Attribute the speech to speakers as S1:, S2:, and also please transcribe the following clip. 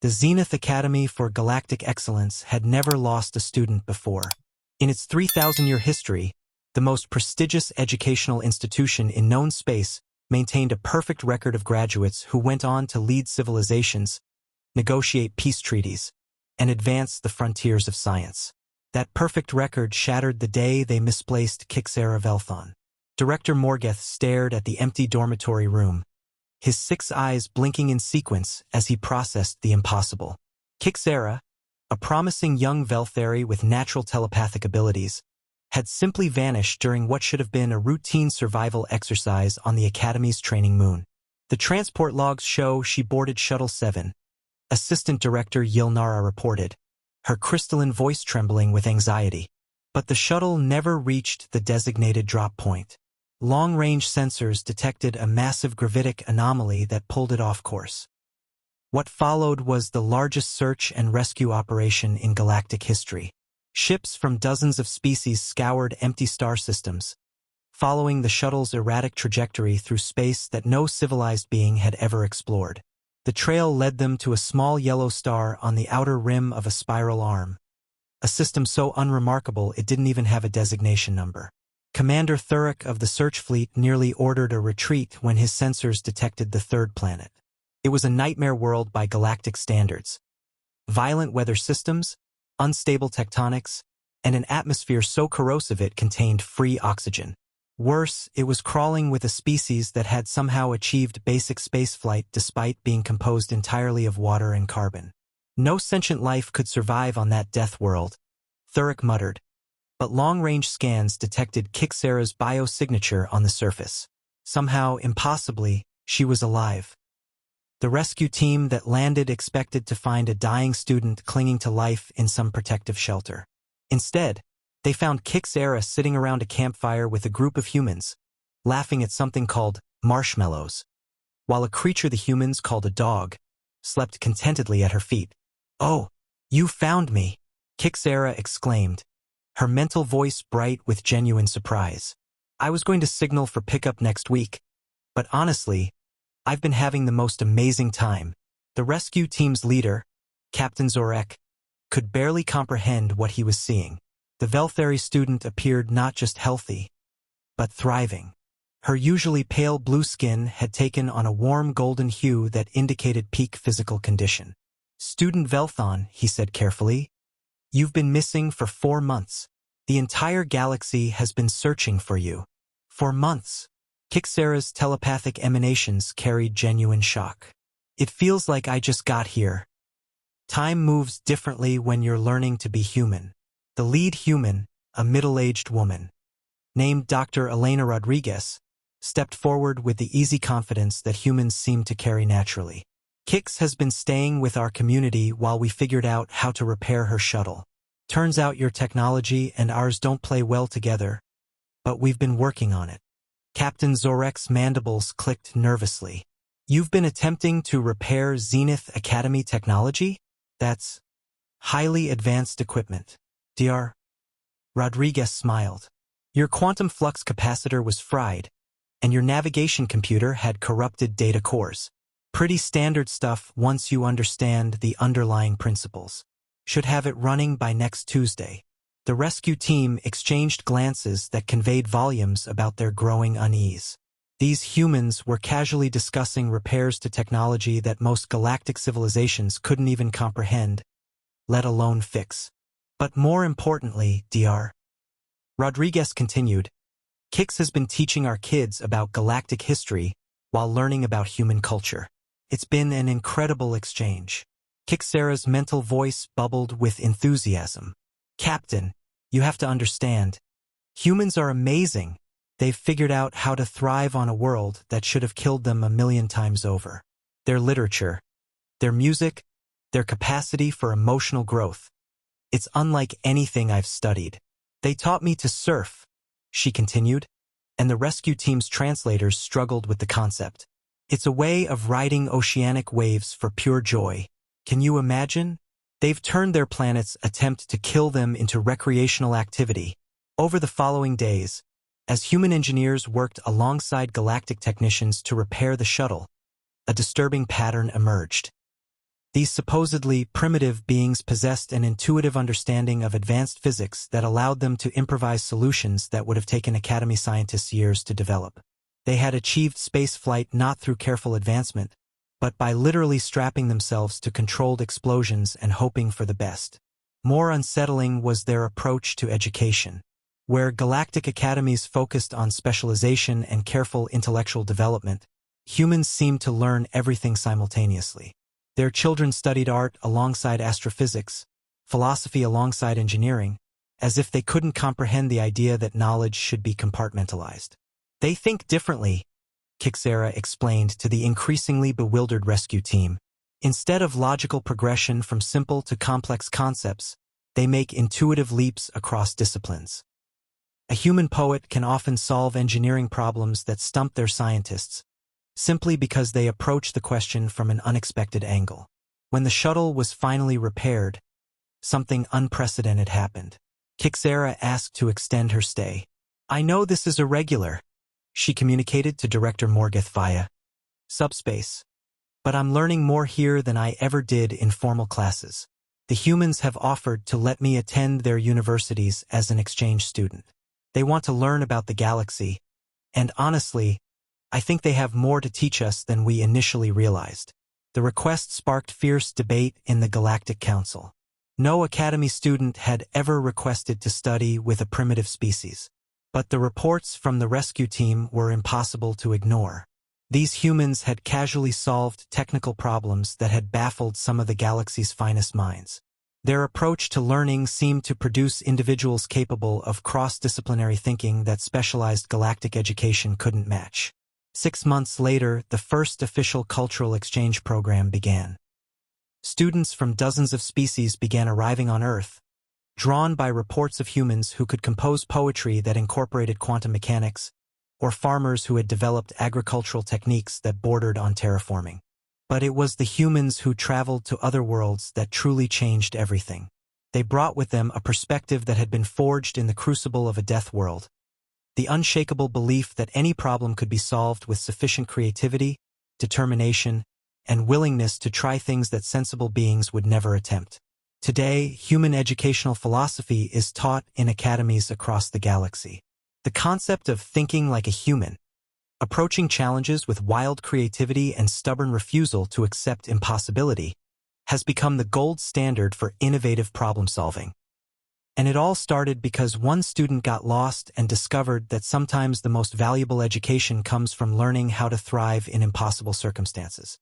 S1: The Zenith Academy for Galactic Excellence had never lost a student before. In its 3,000-year history, the most prestigious educational institution in known space maintained a perfect record of graduates who went on to lead civilizations, negotiate peace treaties, and advance the frontiers of science. That perfect record shattered the day they misplaced Kix'ara Vel'thon. Director Morgeth stared at the empty dormitory room, his 6 eyes blinking in sequence as he processed the impossible. Kix'ara, a promising young Vel'thari with natural telepathic abilities, had simply vanished during what should have been a routine survival exercise on the Academy's training moon. The transport logs show she boarded Shuttle 7, Assistant Director Yilnara reported, her crystalline voice trembling with anxiety. But the shuttle never reached the designated drop point. Long-range sensors detected a massive gravitic anomaly that pulled it off course. What followed was the largest search and rescue operation in galactic history. Ships from dozens of species scoured empty star systems, following the shuttle's erratic trajectory through space that no civilized being had ever explored. The trail led them to a small yellow star on the outer rim of a spiral arm, a system so unremarkable it didn't even have a designation number. Commander Thurek of the search fleet nearly ordered a retreat when his sensors detected the third planet. It was a nightmare world by galactic standards. Violent weather systems, unstable tectonics, and an atmosphere so corrosive it contained free oxygen. Worse, it was crawling with a species that had somehow achieved basic spaceflight despite being composed entirely of water and carbon. No sentient life could survive on that death world, Thurek muttered. But long-range scans detected Kix'ara's biosignature on the surface. Somehow, impossibly, she was alive. The rescue team that landed expected to find a dying student clinging to life in some protective shelter. Instead, they found Kix'ara sitting around a campfire with a group of humans, laughing at something called marshmallows, while a creature the humans called a dog slept contentedly at her feet. "Oh, you found me!" Kix'ara exclaimed, her mental voice bright with genuine surprise. "I was going to signal for pickup next week, but honestly, I've been having the most amazing time." The rescue team's leader, Captain Zorek, could barely comprehend what he was seeing. The Vel'thari student appeared not just healthy, but thriving. Her usually pale blue skin had taken on a warm golden hue that indicated peak physical condition. "Student Vel'thon," he said carefully, "you've been missing for 4 months. The entire galaxy has been searching for you. 4 months." Kix'ara's telepathic emanations carried genuine shock. "It feels like I just got here. Time moves differently when you're learning to be human." The lead human, a middle-aged woman, named Dr. Elena Rodriguez, stepped forward with the easy confidence that humans seem to carry naturally. "Kix has been staying with our community while we figured out how to repair her shuttle. Turns out your technology and ours don't play well together, but we've been working on it." Captain Zorek's mandibles clicked nervously. "You've been attempting to repair Zenith Academy technology? That's highly advanced equipment." Dr. Rodriguez smiled. "Your quantum flux capacitor was fried, and your navigation computer had corrupted data cores. Pretty standard stuff once you understand the underlying principles. Should have it running by next Tuesday." The rescue team exchanged glances that conveyed volumes about their growing unease. These humans were casually discussing repairs to technology that most galactic civilizations couldn't even comprehend, let alone fix. "But more importantly, Dr. Rodriguez continued, "Kix has been teaching our kids about galactic history while learning about human culture. It's been an incredible exchange." Kix'ara's mental voice bubbled with enthusiasm. "Captain, you have to understand. Humans are amazing. They've figured out how to thrive on a world that should have killed them 1,000,000 times over. Their literature, their music, their capacity for emotional growth. It's unlike anything I've studied. They taught me to surf," she continued, and the rescue team's translators struggled with the concept. "It's a way of riding oceanic waves for pure joy. Can you imagine? They've turned their planet's attempt to kill them into recreational activity." Over the following days, as human engineers worked alongside galactic technicians to repair the shuttle, a disturbing pattern emerged. These supposedly primitive beings possessed an intuitive understanding of advanced physics that allowed them to improvise solutions that would have taken Academy scientists years to develop. They had achieved space flight not through careful advancement, but by literally strapping themselves to controlled explosions and hoping for the best. More unsettling was their approach to education. Where galactic academies focused on specialization and careful intellectual development, humans seemed to learn everything simultaneously. Their children studied art alongside astrophysics, philosophy alongside engineering, as if they couldn't comprehend the idea that knowledge should be compartmentalized. They think differently, Kix'ara explained to the increasingly bewildered rescue team. Instead of logical progression from simple to complex concepts, they make intuitive leaps across disciplines. A human poet can often solve engineering problems that stump their scientists, simply because they approach the question from an unexpected angle. When the shuttle was finally repaired, something unprecedented happened. Kix'ara asked to extend her stay. "I know this is irregular," she communicated to Director Morgeth via subspace, "but I'm learning more here than I ever did in formal classes. The humans have offered to let me attend their universities as an exchange student. They want to learn about the galaxy, and honestly, I think they have more to teach us than we initially realized." The request sparked fierce debate in the Galactic Council. No Academy student had ever requested to study with a primitive species. But the reports from the rescue team were impossible to ignore. These humans had casually solved technical problems that had baffled some of the galaxy's finest minds. Their approach to learning seemed to produce individuals capable of cross-disciplinary thinking that specialized galactic education couldn't match. 6 months later, the first official cultural exchange program began. Students from dozens of species began arriving on Earth, drawn by reports of humans who could compose poetry that incorporated quantum mechanics, or farmers who had developed agricultural techniques that bordered on terraforming. But it was the humans who traveled to other worlds that truly changed everything. They brought with them a perspective that had been forged in the crucible of a death world, the unshakable belief that any problem could be solved with sufficient creativity, determination, and willingness to try things that sensible beings would never attempt. Today, human educational philosophy is taught in academies across the galaxy. The concept of thinking like a human, approaching challenges with wild creativity and stubborn refusal to accept impossibility, has become the gold standard for innovative problem-solving. And it all started because one student got lost and discovered that sometimes the most valuable education comes from learning how to thrive in impossible circumstances.